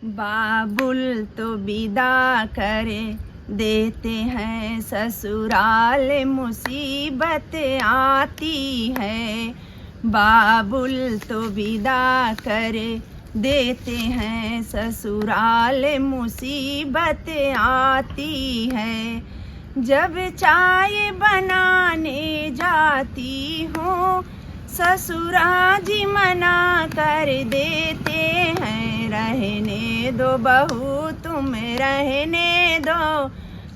बाबुल तो विदा करे देते हैं, ससुराल मुसीबत आती है। बाबुल तो विदा करे देते हैं, ससुराल मुसीबत आती है। जब चाय बनाने जाती हूँ, ससुरा जी मना कर देते हैं। रहने दो बहू तुम रहने दो,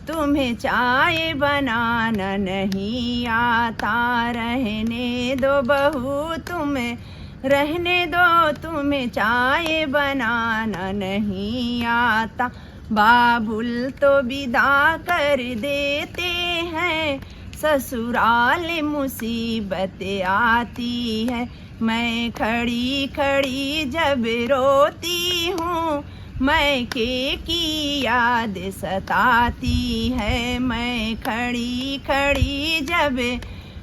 तुम्हें चाय बनाना नहीं आता। रहने दो बहू तुम्हें रहने दो, तुम्हें चाय बनाना नहीं आता। बाबुल तो विदा कर देते हैं, ससुराल मुसीबत आती है। मैं खड़ी खड़ी जब रोती हूँ, मैके की याद सताती है। मैं खड़ी खड़ी जब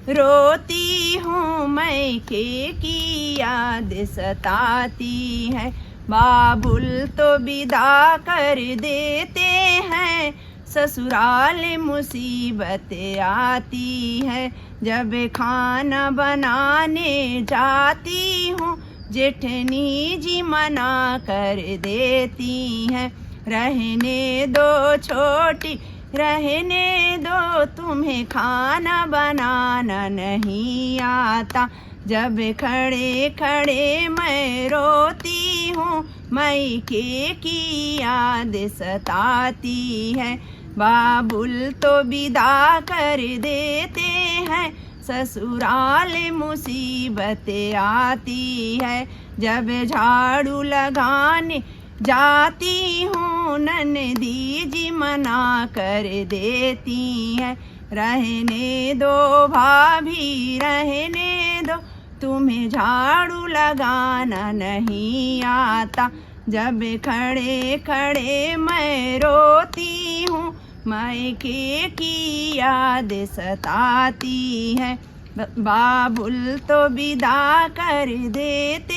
रोती हूँ, मैके की याद सताती है। बाबुल तो विदा कर देते हैं, ससुराल मुसीबत आती है। जब खाना बनाने जाती हूँ, जेठनी जी मना कर देती हैं। रहने दो छोटी रहने दो, तुम्हें खाना बनाना नहीं आता। जब खड़े खड़े मैं रोती हूँ, मैके की याद सताती है। बाबुल तो विदा कर देते हैं, ससुराल मुसीबत आती है। जब झाड़ू लगाने जाती हूँ, ननदी जी मना कर देती हैं। रहने दो भाभी रहने दो, तुम्हें झाड़ू लगाना नहीं आता। जब खड़े खड़े मैं रोती हूँ, मैके की याद सताती है। बाबुल तो विदा कर देते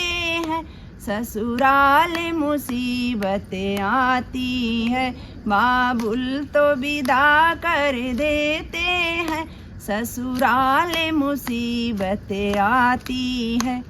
हैं, ससुराल मुसीबत आती है। बाबुल तो विदा कर देते हैं, ससुराल मुसीबत आती है।